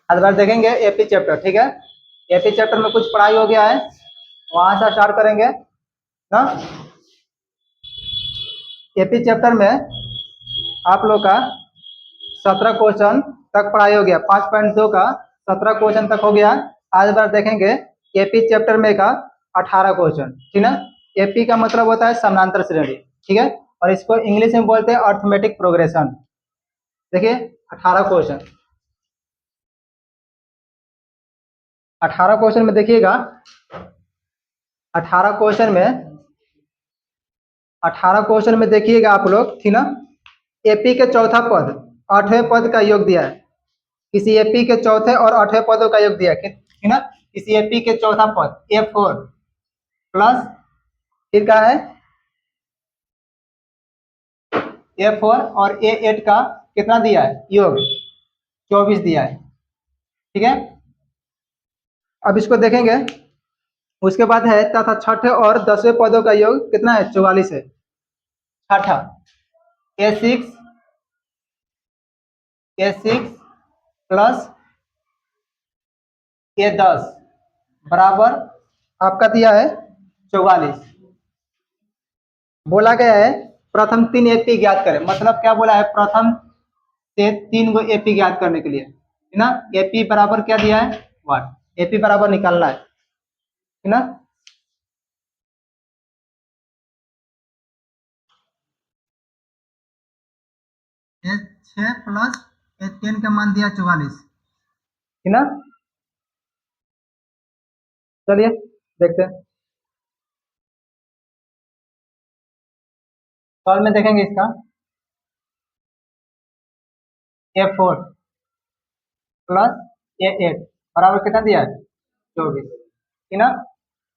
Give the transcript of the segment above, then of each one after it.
आज बार देखेंगे AP chapter, ठीक है। एपी चैप्टर में कुछ पढ़ाई हो गया है, वहां से स्टार्ट करेंगे ना। एपी चैप्टर में आप लोग का 17 क्वेश्चन तक पढ़ाई हो गया, 5.2 का 17 क्वेश्चन तक हो गया। आज बार देखेंगे एपी चैप्टर में का 18 क्वेश्चन, ठीक ना। एपी का मतलब होता है समानांतर श्रेणी, ठीक है, और इसको इंग्लिश में बोलते हैं अर्थमेटिक प्रोग्रेशन। देखिए 18 क्वेश्चन, 18 क्वेश्चन में देखिएगा, 18 क्वेश्चन में 18 क्वेश्चन में देखिएगा आप लोग, ठीक ना। एपी के चौथा पद 8वें पद का योग दिया है, किसी एपी के चौथे और 8वें पदों का योग दिया है, ठीक ना। किसी एपी के चौथा पद A4 प्लस फिर का है A4 और A8 का कितना दिया है योग, 24 दिया है, ठीक है। अब इसको देखेंगे, उसके बाद है तथा छठे और 10वें पदों का योग कितना है, 44 है। छठा A6 प्लस A10 बराबर आपका दिया है 44। बोला गया है प्रथम 3 एपी ज्ञात करें, मतलब क्या बोला है, प्रथम से 3 गो एपी ज्ञात करने के लिए, है ना। एपी बराबर क्या दिया है 1, एपी बराबर निकालना है ना। A6 प्लस A10 का मान दिया 44, है ना। चलिए देखते हैं, सॉल्व में देखेंगे इसका। A4 प्लस A8 बराबर कितना दिया है 24, है ना।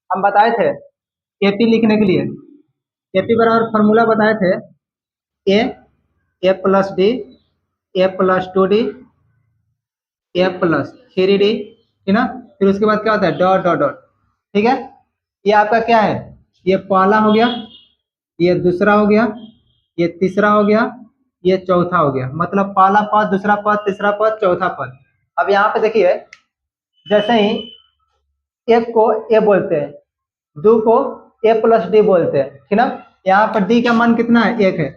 हम बताए थे एपी लिखने के लिए, एपी बराबर फॉर्मूला बताए थे ए ए प्लस डी, A+2D, A+3D, है ना। फिर उसके बाद क्या होता है डॉट डॉट डॉट, ठीक है। ये आपका क्या है, ये पहला हो गया, ये दूसरा हो गया, ये तीसरा हो गया, ये चौथा हो गया, मतलब पहला पद, दूसरा पद, तीसरा पद, चौथा पद। अब यहाँ पे देखिए, जैसे ही एक को ए बोलते हैं, दो को A+D बोलते हैं, ठीक ना। यहाँ पर डी का मान कितना है, 1 है,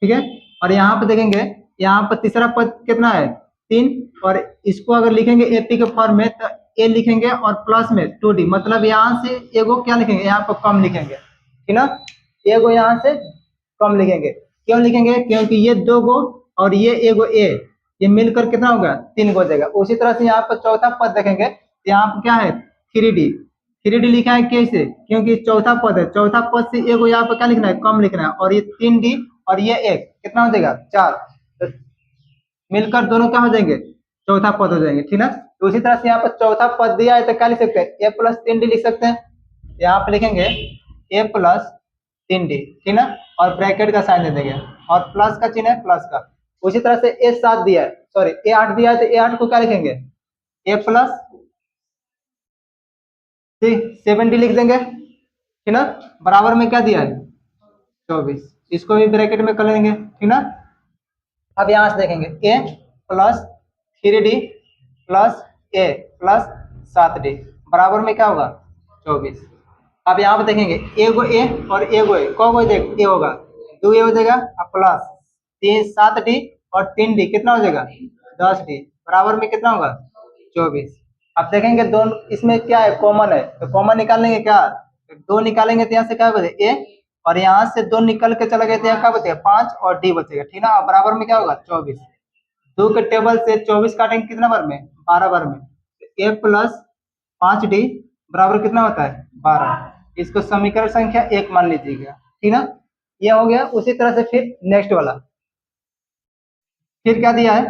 ठीक है। और यहाँ पे देखेंगे, यहाँ पर तीसरा पद कितना है 3, और इसको अगर लिखेंगे एपी के फॉर्म में तो ए लिखेंगे और प्लस में 2D, मतलब यहाँ से एगो क्या लिखेंगे, यहाँ पर कम लिखेंगे, ठीक ना। एगो यहाँ से कम लिखेंगे, क्यों लिखेंगे, क्योंकि ये 2 गो और ये एगो ए, ये मिलकर कितना होगा 3 गो देगा। उसी तरह से यहाँ पर चौथा पद देखेंगे, यहाँ पर क्या है 3D, 3D लिखा है कैसे, क्योंकि चौथा पद है, चौथा पद से एगो यहाँ पर क्या लिखना है कम लिखना है, और ये 3D और ये एक कितना हो जाएगा 4, तो मिलकर दोनों क्या हो जाएंगे चौथा पद हो जाएंगे, ठीक ना। तो उसी तरह से यहाँ पर चौथा पद दिया है तो क्या लिख सकते हैं A+3D लिख सकते हैं, यहाँ पे लिखेंगे A+3D, ठीक ना, और ब्रैकेट का साइन दे देंगे और प्लस का चिन्ह है प्लस का। उसी तरह से A7 दिया है, सॉरी A8 दिया है तो A8 को क्या लिखेंगे A+7D लिख देंगे, ठीक ना। बराबर में क्या दिया है 24, इसको भी ब्रैकेट में कर लेंगे, ठीक ना। अब यहाँ से देखेंगे A+3D प्लस A+7D बराबर में क्या होगा 24। अब यहाँ पे देखेंगे एगो ए और एगो ए, को देख ए होगा 2 ए हो जाएगा, अब प्लस 7D और 3D कितना हो जाएगा 10D बराबर में कितना होगा 24। अब देखेंगे दोनों इसमें क्या है कॉमन है, तो कॉमन निकाल लेंगे क्या, 2 निकालेंगे तो यहाँ से क्या बचेगा ए, और यहाँ से 2 निकल के चला गया तो यहाँ क्या बचेगा 5 और डी बचेगा, ठीक ना। बराबर में क्या होगा 24, 2 के टेबल से 24 काटेंगे कितना बार में 12 बार में, A+5D बराबर कितना होता है 12, इसको समीकरण संख्या 1 मान लीजिएगा, ठीक ना। ये हो गया। उसी तरह से फिर नेक्स्ट वाला, फिर क्या दिया है,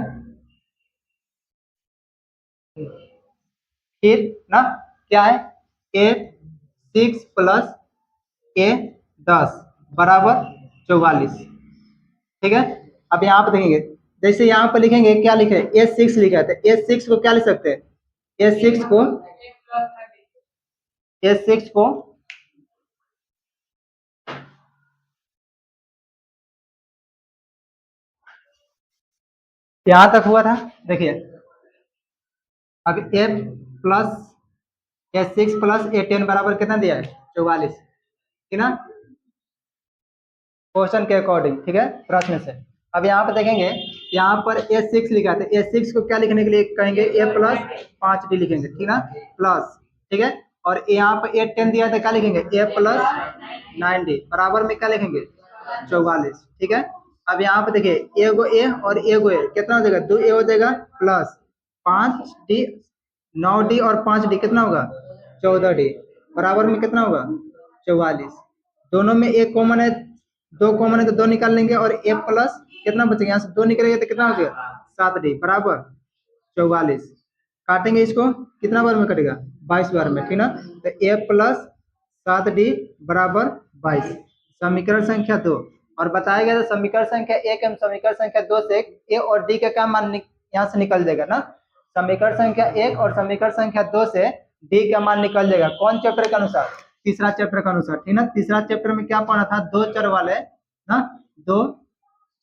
फिर ना क्या है A6 प्लस A10 बराबर 44, ठीक है। अब यहाँ पे देखेंगे, जैसे यहाँ पे लिखेंगे क्या लिखे A6 लिखा है तो A6 को क्या लिख सकते हैं, A6 को A6 को यहाँ तक हुआ था, देखिए अब ए प्लस A6 प्लस A10 बराबर कितना दिया है 44, ठीक ना, क्वेश्चन के अकॉर्डिंग, ठीक है, प्रश्न से। अब यहाँ पर देखेंगे, यहाँ पर A6 लिखा था, A6 को क्या लिखने के लिए कहेंगे, A प्लस 5D लिखेंगे, ठीक ना, प्लस, ठीक है, और यहाँ पर A10 दिया था, क्या लिखेंगे, A प्लस 9D बराबर में क्या लिखेंगे 44, ठीक है। अब यहाँ पे देखिए एगो ए और एगो ए कितना हो जाएगा, 2A हो जाएगा प्लस 5D, 9D और 5D कितना होगा 14D बराबर में कितना होगा 44। दोनों में एक कॉमन है, दो कॉमन है तो दो निकाल लेंगे, और ए प्लस कितना बचेगा, यहाँ से दो निकलेगा तो कितना हो जाएगा 7D बराबर 44। काटेंगे इसको, कितना बार में कटेगा 22 बार में, ठीक ना, तो ए प्लस 7D बराबर 22, समीकरण संख्या 2। और बताया गया था समीकरण संख्या 1 एवं समीकरण संख्या 2 से ए और डी का क्या मान यहाँ से निकल जाएगा ना, समीकरण संख्या 1 और समीकरण संख्या 2 से डी का मान निकल जाएगा, कौन चैप्टर के अनुसार, तीसरा चैप्टर के अनुसार, ठीक ना। तीसरा चैप्टर में क्या पढ़ा था, दो चर वाले ना, दो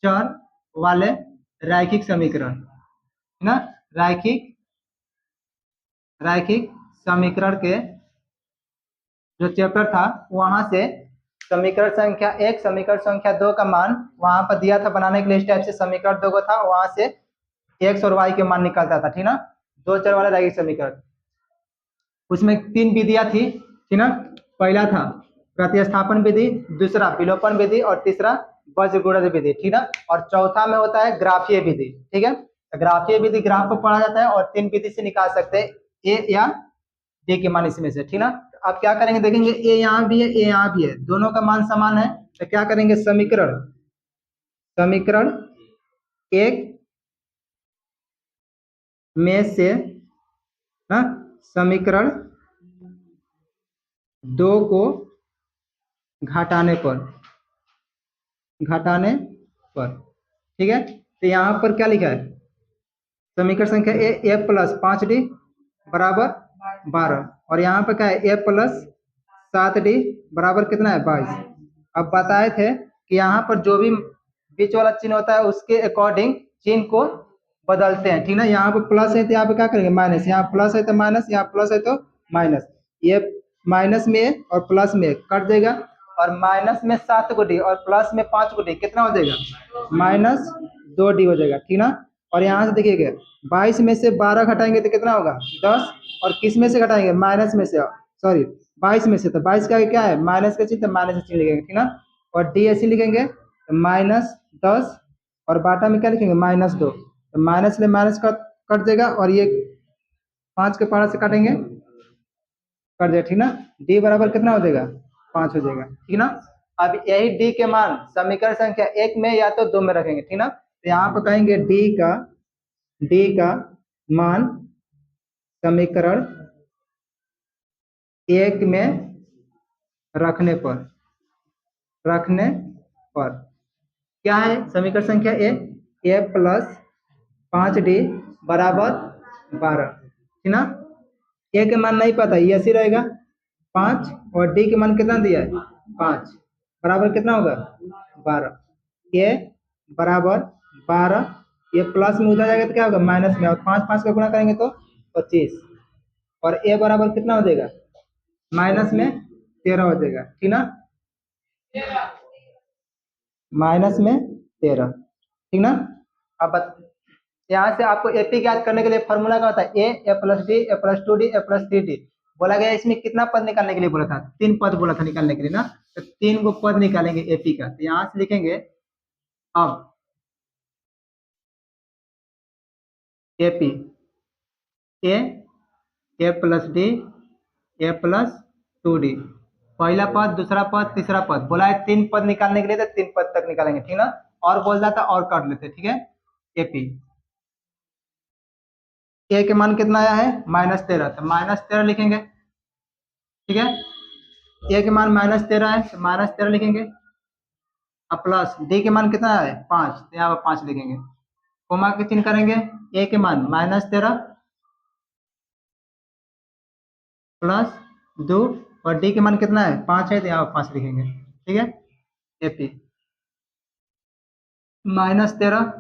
चर वाले रैखिक समीकरण, ना, रैखिक रैखिक समीकरण के जो चैप्टर था वहां से समीकरण संख्या 1 समीकरण संख्या 2 का मान वहां पर दिया था बनाने के लिए, इस टाइप से समीकरण 2 को था, वहां से एक्स और वाई के मान निकलता था, ठीक ना, दो चर वाला रैखिक समीकरण। उसमें तीन विधियां थी, ठीक ना, पहला था प्रतिस्थापन विधि, दूसरा विलोपन विधि और तीसरा वज्रगुणज विधि, ठीक ना, और चौथा में होता है ग्राफीय विधि, ठीक है। तो ग्राफीय विधि ग्राफ को पढ़ा जाता है और तीन विधि से निकाल सकते हैं ए या डी के मान इसमें से, ठीक ना। अब क्या करेंगे, देखेंगे ए यहाँ भी है, ए यहाँ भी है, दोनों का मान समान है, तो क्या करेंगे, समीकरण समीकरण एक में से ना समीकरण 2 को घटाने पर, ठीक है। तो यहाँ पर क्या लिखा है, समीकरण संख्या ए प्लस 5D बराबर 12, और यहाँ पर क्या है, ए प्लस 7D बराबर कितना है 22। अब बताए थे कि यहाँ पर जो भी बीच वाला चिन्ह होता है उसके अकॉर्डिंग चिन्ह को बदलते हैं, ठीक ना। यहाँ पे प्लस है तो यहाँ पे क्या करेंगे माइनस, यहाँ प्लस है तो माइनस, यहाँ प्लस है तो माइनस, ये माइनस में और प्लस में कट देगा, और माइनस में 7 और प्लस में 5 कितना हो जाएगा -2D हो जाएगा, ठीक ना। और यहाँ से देखिएगा 22 में से 12 घटाएंगे तो कितना होगा 10, और किस में से घटाएंगे माइनस में से, सॉरी 22 में से, तो 22 का क्या है माइनस का चिन्ह, तो माइनस का चिन्ह लिखेंगे, ठीक ना। और डी ऐसे लिखेंगे तो -10, और बाटा में क्या लिखेंगे -2, तो माइनस में माइनस कट देगा, और ये 5 के पारा से काटेंगे कर दिया, ठीक ना, डी बराबर कितना हो जाएगा 5 हो जाएगा, ठीक ना। अब यही डी के मान समीकरण संख्या 1 में या तो 2 में रखेंगे, ठीक ना। तो यहाँ पर कहेंगे डी का मान समीकरण 1 में रखने पर क्या है, समीकरण संख्या ए प्लस 5D बराबर 12, ठीक ना। ए के मान नहीं पता, ये ऐसे रहेगा 5, और डी के मान कितना दिया है 5 बराबर कितना होगा 12, ए बराबर 12, ये प्लस में उधर जाएगा तो क्या होगा माइनस में, और 5 5 का गुणा करेंगे तो 25, और ए बराबर कितना हो जाएगा माइनस में 13 हो जाएगा, ठीक ना, माइनस में 13, ठीक ना। अब यहाँ से आपको एपी ज्ञात करने के लिए फॉर्मूला क्या होता है, a plus D, A plus 2D, A plus 3D। बोला गया इसमें कितना पद निकालने के लिए बोला था, 3 पद बोला था निकालने के लिए ना, तो 3 को पद निकालेंगे एपी का, तो यहाँ से लिखेंगे अब एपी ए प्लस डी, ए प्लस 2D, पहला पद दूसरा पद तीसरा पद, बोला है 3 पद निकालने के लिए, तो 3 पद तक निकालेंगे, ठीक ना। और बोल जाता और कर लेते, ठीक है। एपी ए के मान कितना आया है -13, तो -13 लिखेंगे, ठीक है। ए के मान -13 है तो -13 लिखेंगे, अब प्लस डी के मान कितना है 5, तो यहाँ पर 5 लिखेंगे, कोमा के चिन्ह करेंगे, ए के मान -13 प्लस 2, और डी के मान कितना है 5 है तो यहाँ पर 5 लिखेंगे, ठीक है। एपी -13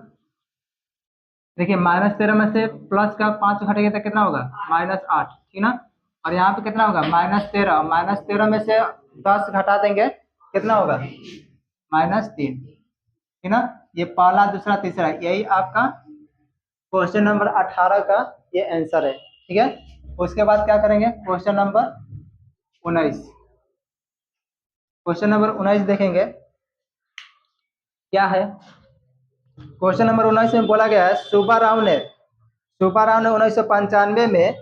देखिए -13 में से प्लस का 5 घटेगा तो कितना होगा -8, ठीक ना। और यहाँ पे कितना होगा -13, -13 में से 10 घटा देंगे कितना होगा -3, ठीक ना। ये पहला दूसरा तीसरा यही आपका क्वेश्चन नंबर 18 का ये आंसर है, ठीक है। उसके बाद क्या करेंगे क्वेश्चन नंबर 19। क्वेश्चन नंबर 19 देखेंगे क्या है। क्वेश्चन नंबर 19 में बोला गया है सुब्बाराव ने 1995 में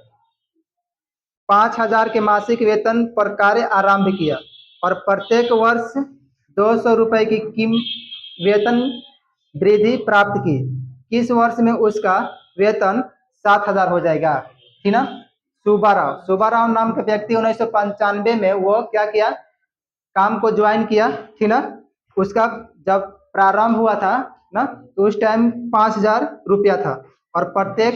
5,000 के मासिक वेतन पर कार्य आरंभ किया और प्रत्येक वर्ष 200 रुपए की वेतन वृद्धि प्राप्त की। किस वर्ष में उसका वेतन 7,000 हो जाएगा, ठीक ना। सुब्बाराव नाम के व्यक्ति 1995 में वो क्या किया, काम को ज्वाइन किया, ठीक ना। उसका जब प्रारंभ हुआ था ना तो उस टाइम 5,000 रुपया था और प्रत्येक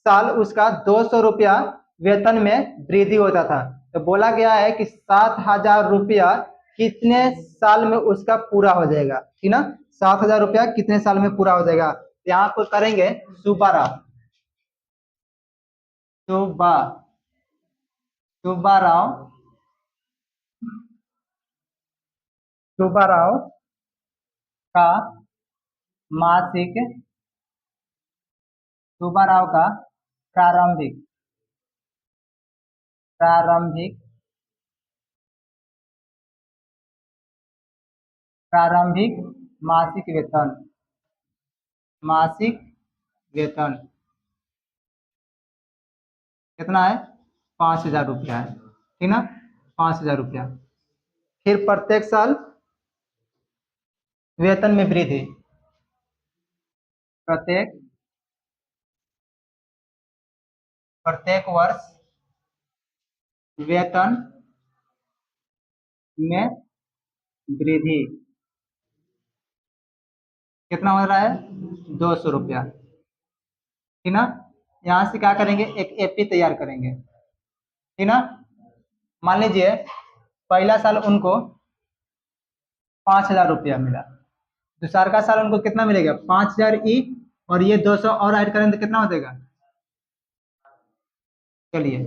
साल उसका 200 रुपया वेतन में वृद्धि होता था। तो बोला गया है कि 7,000 रुपया कितने साल में उसका पूरा हो जाएगा, ठीक ना। 7,000 रुपया कितने साल में पूरा हो जाएगा। यहाँ पर करेंगे सुब्बाराव सुब्बाराव सुब्बाराव का मासिक सुब्बाराव का प्रारंभिक प्रारंभिक प्रारंभिक मासिक वेतन कितना है 5,000 रुपया है, ठीक ना। 5,000 रुपया फिर प्रत्येक साल वेतन में वृद्धि प्रत्येक प्रत्येक वर्ष वेतन में वृद्धि कितना हो रहा है 200 रुपया, ठीक ना। यहाँ से क्या करेंगे एक एपी तैयार करेंगे, ठीक ना। मान लीजिए पहला साल उनको 5,000 रुपया मिला, दूसरा का साल उनको कितना मिलेगा 5,000 ई और ये 200 और ऐड करेंगे तो कितना हो जाएगा। चलिए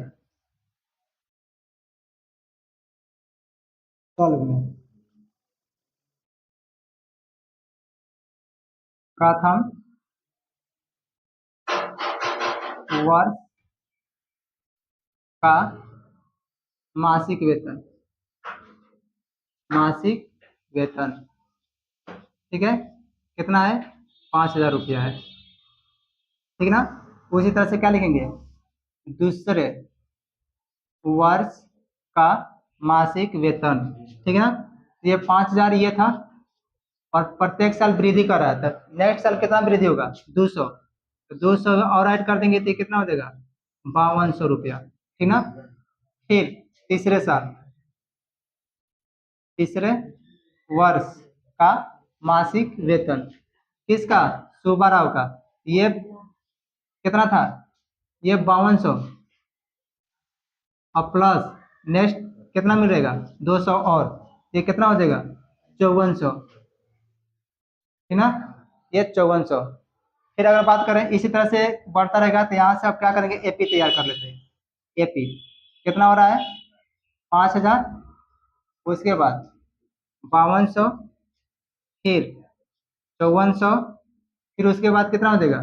सॉल्व में प्रथम वर्ष का मासिक वेतन ठीक है कितना है 5,000 रुपया है, ठीक ना। उसी तरह से क्या लिखेंगे दूसरे वर्ष का मासिक वेतन, ठीक है ना। ये 5,000 ये था और प्रत्येक साल वृद्धि कर रहा था, नेक्स्ट साल कितना वृद्धि होगा 200, तो 200 और ऐड कर देंगे तो कितना हो जाएगा 5,200 रुपया, ठीक ना। फिर तीसरे वर्ष का मासिक वेतन किसका सुब्बाराव का, ये कितना था ये 5,200 और प्लस नेक्स्ट कितना मिलेगा 200 और ये कितना हो जाएगा 5,400, ठीक ना। ये 5,400 फिर अगर बात करें इसी तरह से बढ़ता रहेगा तो यहाँ से आप क्या करेंगे एपी तैयार कर लेते हैं। एपी कितना हो रहा है 5,000 उसके बाद 5,200 फिर 5,400 फिर उसके बाद कितना हो जाएगा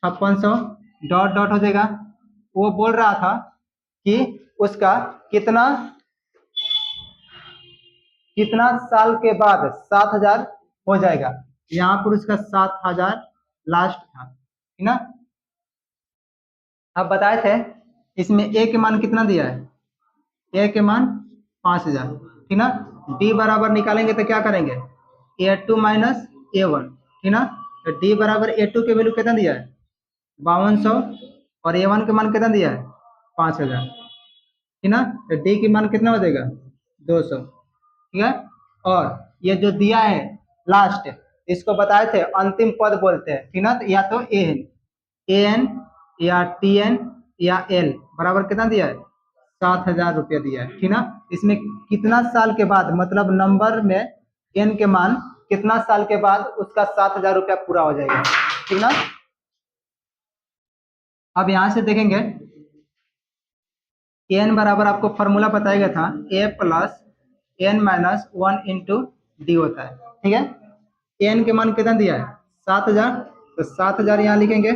5,600 डॉट डॉट हो जाएगा। वो बोल रहा था कि उसका कितना कितना साल के बाद 7,000 हो जाएगा, यहाँ पर उसका 7,000 लास्ट था, ठीक ना। अब बताए थे इसमें ए के मान कितना दिया है, ए के मान 5,000, ठीक ना। डी बराबर निकालेंगे तो क्या करेंगे A2 माइनस A1, ठीक ना। तो डी बराबर A2 के वैल्यू कितना दिया है 5,200 और A1 के मान कितना दिया है 5,000, ठीक ना। तो डी की मान कितना हो जाएगा 200, ठीक है। और ये जो दिया है लास्ट इसको बताए थे अंतिम पद बोलते हैं, ठीक ना। तो या तो एन या टीएन या एल बराबर कितना दिया है 7,000 रुपया दिया है, ठीक ना। इसमें कितना साल के बाद मतलब नंबर में एन के मान कितना साल के बाद उसका 7,000 रुपया पूरा हो जाएगा, ठीक ना। अब यहाँ से देखेंगे एन बराबर आपको फॉर्मूला बताया गया था a plus n minus one into d होता है। ठीक है, एन के मान कितना दिया है 7000, तो 7000 यहाँ लिखेंगे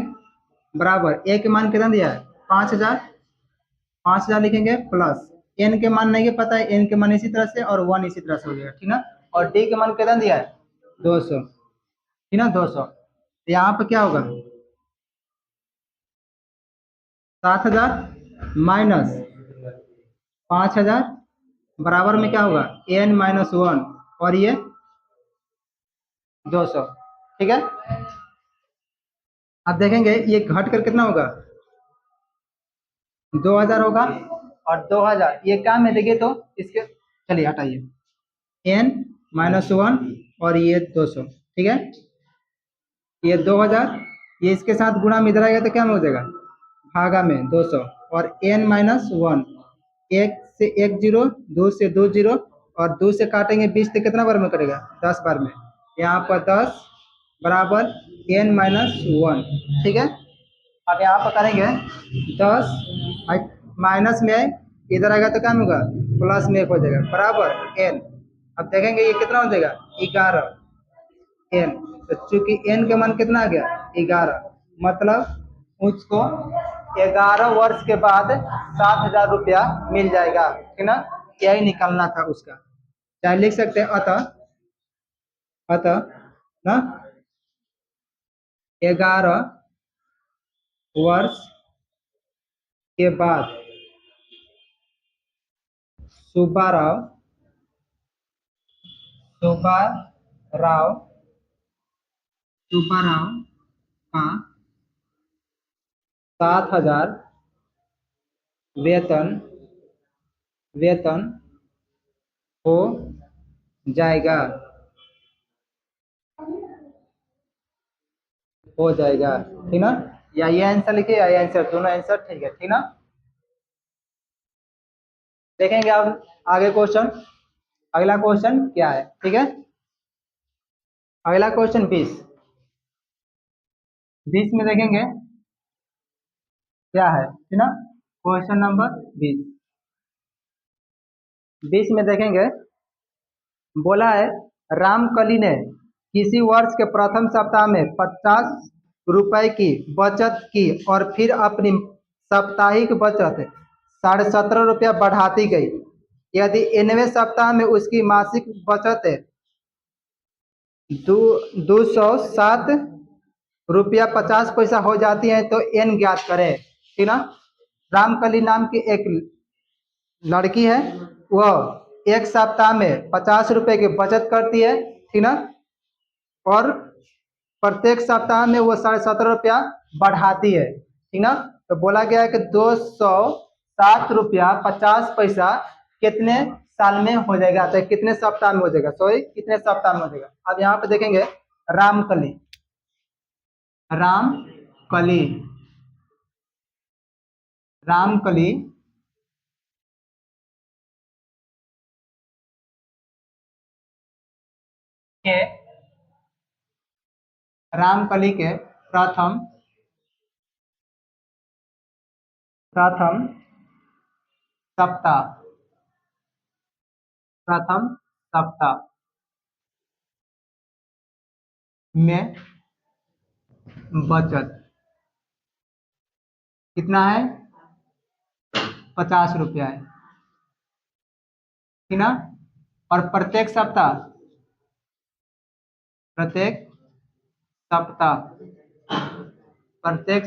बराबर ए के मान कितना दिया है 5000, 5000 लिखेंगे प्लस एन के मान नहीं पता है, एन के मान इसी तरह से और वन इसी तरह से हो जाएगा। ठीक ना, और डी के मान कितना दिया है 200। ठीक ना, 200, तो यहाँ पे क्या होगा 7000 माइनस 5000 बराबर में क्या होगा एन माइनस वन और ये 200। ठीक है, अब देखेंगे ये घट कर कितना होगा 2000 होगा, और 2000 ये क्या में देखिए तो इसके, चलिए हटाइए एन माइनस वन और ये 200। ठीक है, ये 2000 ये इसके साथ गुणा में इधर आएगा तो क्या में हो जाएगा भागा में 200 और एन माइनस वन, एक से एक जीरो, दो से दो जीरो और दो से काटेंगे 20 तो कितना बार में कटेगा 10 बार में, यहाँ पर 10 बराबर एन माइनस वन। ठीक है, अब यहाँ पर करेंगे 10 माइनस में इधर आएगा तो क्या में होगा प्लस में एक हो जाएगा बराबर एन। अब देखेंगे ये कितना हो जाएगा 11 एन, तो चूंकि एन का मान कितना आ गया 11, मतलब उसको 11 वर्ष के बाद 7000 रुपया मिल जाएगा। ठीक ना, यही निकलना था उसका, चाहे लिख सकते हैं अतः, अतः ना 11 वर्ष के बाद सुब्बाराव सुब्बाराव सुब्बाराव का 7000 वेतन वेतन हो जाएगा, हो जाएगा। ठीक ना, या ये आंसर लिखिए या ये आंसर, दोनों आंसर ठीक है। ठीक ना, देखेंगे अब आगे क्वेश्चन, अगला क्वेश्चन क्या है। ठीक है, अगला क्वेश्चन 20, 20 में देखेंगे क्या है। ठीक ना, क्वेश्चन नंबर 20, 20 में देखेंगे बोला है रामकली ने किसी वर्ष के प्रथम सप्ताह में 50 रुपए की बचत की और फिर अपनी साप्ताहिक बचत 17.5 रुपया बढ़ाती गई। यदि 9वें सप्ताह में उसकी मासिक बचत 207 रुपया 50 पैसा हो जाती है तो एन ज्ञात करें। ठीक ना, रामकली नाम की एक लड़की है, वह एक सप्ताह में 50 रुपए की बचत करती है। ठीक ना, और प्रत्येक सप्ताह में वो 17.5 रुपया बढ़ाती है। ठीक ना, तो बोला गया है कि 207 रुपया 50 पैसा कितने साल में हो जाएगा, तो कितने सप्ताह में हो जाएगा, सॉरी कितने सप्ताह में हो जाएगा। अब यहाँ पे देखेंगे रामकली, रामकली रामकली के रामकली के प्रथम प्रथम सप्ताह प्रथम सप्ताह में बचत कितना है 50 रुपया है। ठीक ना, और प्रत्येक सप्ताह प्रत्येक सप्ताह प्रत्येक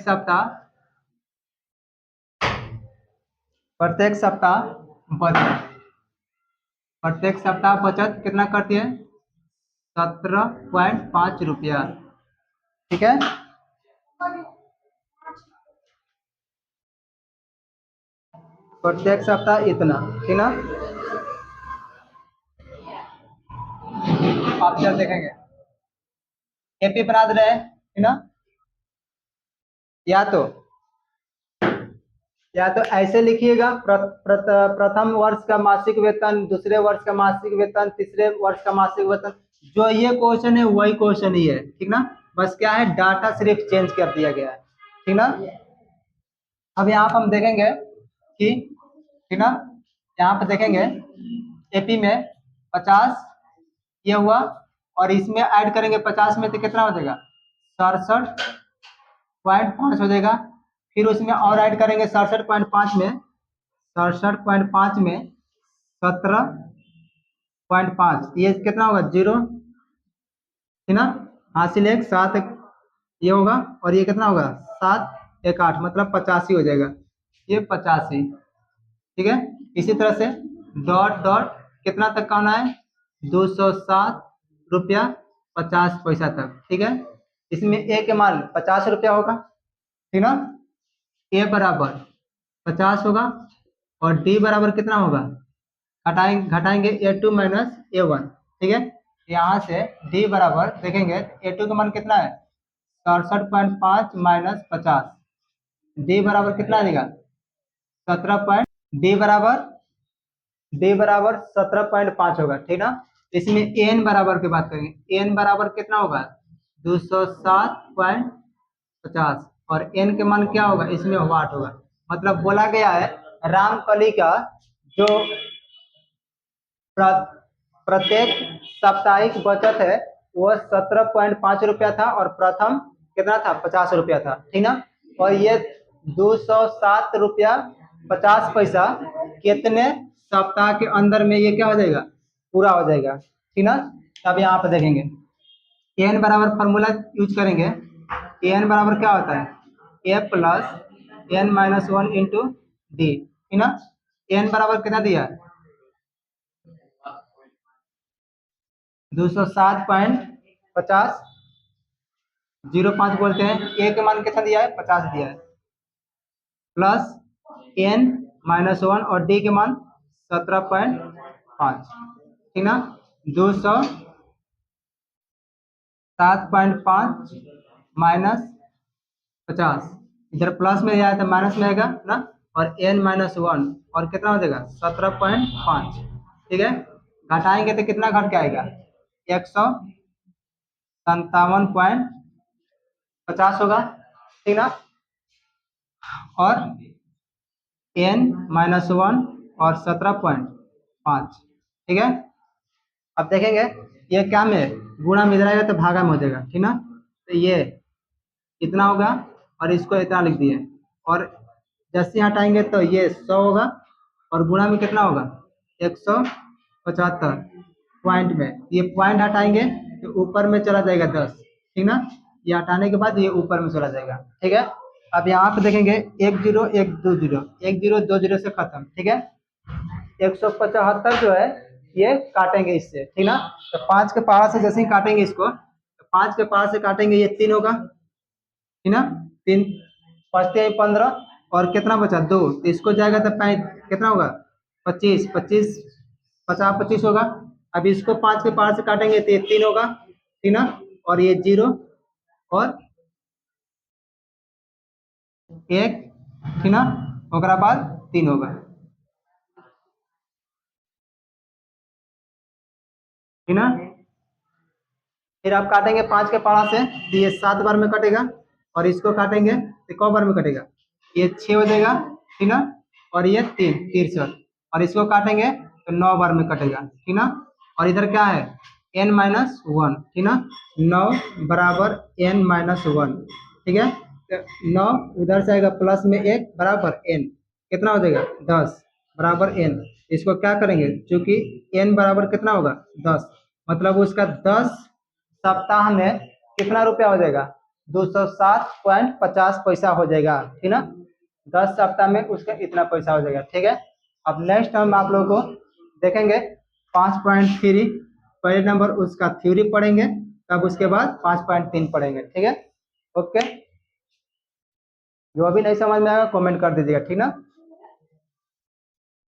सप्ताह बचत प्रत्येक सप्ताह बचत कितना करती है 17.5 रुपया। ठीक है, प्रत्येक सप्ताह इतना। ठीक ना, ऑप्शन देखेंगे एपी बना दे रहे हैं। ठीक ना, या तो ऐसे लिखिएगा प्रथम वर्ष का मासिक वेतन, दूसरे वर्ष का मासिक वेतन, तीसरे वर्ष का मासिक वेतन, जो ये क्वेश्चन है वही क्वेश्चन ही है। ठीक ना, बस क्या है डाटा सिर्फ चेंज कर दिया गया है। ठीक ना, अब यहाँ पर हम देखेंगे कि ठीक ना, यहाँ पे देखेंगे एपी में 50 ये हुआ, और इसमें ऐड करेंगे 50 में तो कितना हो जाएगा 67.5 हो जाएगा। फिर उसमें और ऐड करेंगे 67.5 में, 67.5 में 17.5, ये कितना होगा 0, है ना, हासिल 1 7 ये होगा, और ये कितना होगा 7 1 8 मतलब 85 हो जाएगा, ये 85। ठीक है, इसी तरह से डॉट डॉट कितना तक का होना है 207 रुपया 50 पैसा तक। ठीक है, इसमें ए के मान 50 रुपया होगा, ठीक ना, ए बराबर 50 होगा, और डी बराबर कितना होगा, घटाएंगे A2 माइनस A1। ठीक है, यहाँ से डी बराबर देखेंगे A2 का मान कितना है 67.5 माइनस 50, डी बराबर कितना आ जाएगा 17 डी बराबर 17.5 होगा। ठीक ना, इसमें एन बराबर की बात करेंगे, एन बराबर कितना होगा 207.50, और एन के मान क्या होगा इसमें वाट होगा। मतलब बोला गया है रामकली का जो प्रत्येक साप्ताहिक बचत है वो 17.5 रुपया था, और प्रथम कितना था 50 रुपया था। ठीक ना, और ये 207 रुपया 50 पैसा कितने सप्ताह के अंदर में ये क्या हो जाएगा पूरा हो जाएगा। ठीक ना, अब यहाँ पे देखेंगे एन बराबर फॉर्मूला यूज करेंगे, एन बराबर क्या होता है a plus n minus 1 into d. ठीक ना, एन बराबर कितना दिया है 207.50, 05 बोलते हैं, ए के मान कितना दिया है 50 दिया है, प्लस एन माइनस 1 और डी के मान 17.5। ठीक ना, 207.5 माइनस 50, इधर प्लस में आया तो माइनस में आएगा ना, और एन माइनस 1 और कितना हो जाएगा 17.5। ठीक है, घटाएंगे तो कितना घट के आएगा 157.50 होगा। ठीक ना, और एन माइनस 1 और 17.5। ठीक है, अब देखेंगे ये क्या में गुणा में जाएगा तो भागा में हो जाएगा। ठीक ना, तो ये इतना होगा और इसको इतना लिख दिए, और जैसे हटाएंगे तो ये 100 होगा, और गुणा में कितना होगा 175 पॉइंट में, ये पॉइंट हटाएंगे तो ऊपर में चला जाएगा 10। ठीक ना, ये हटाने के बाद ये ऊपर में चला जाएगा। ठीक है, अब यहाँ पे देखेंगे 1 0 1 2 0 1 0 2 0 से खत्म। ठीक है, 175 जो है ये काटेंगे इससे। ठीक ना, तो 5 के पारा से जैसे ही काटेंगे इसको, तो 5 के पारा से काटेंगे ये 3 होगा। ठीक ना, 3 5 15, और कितना बचा 2, तो इसको जाएगा तो कितना होगा 25 25 50 25 होगा। अब इसको 5 के पार से काटेंगे तो ये 3 होगा। ठीक ना, और ये 0 और 1। ठीक ना, ओकरा बाद 3 होगा। ठीक ना, फिर आप काटेंगे 5 के पारा से तो ये 7 बार में कटेगा, और इसको काटेंगे तो कौ बार में कटेगा ये 6 हो जाएगा। ठीक ना, और ये 3 63, और इसको काटेंगे तो 9 बार में कटेगा। ठीक ना, और इधर क्या है n माइनस 1। ठीक ना, 9 बराबर n माइनस 1। ठीक है, तो 9 उधर से आएगा प्लस में 1 बराबर n, कितना हो जाएगा 10 बराबर n। इसको क्या करेंगे क्योंकि n बराबर कितना होगा 10, मतलब उसका 10 सप्ताह में कितना रुपया हो जाएगा 207.50 पैसा हो जाएगा। ठीक ना, 10 सप्ताह में उसका इतना पैसा हो जाएगा। ठीक है, अब नेक्स्ट हम आप लोगों को देखेंगे 5.3, पहले नंबर उसका थ्योरी पढ़ेंगे, तब उसके बाद 5.3 पढ़ेंगे। ठीक है, ओके, जो अभी नहीं समझ में आएगा कमेंट कर दीजिएगा। ठीक ना।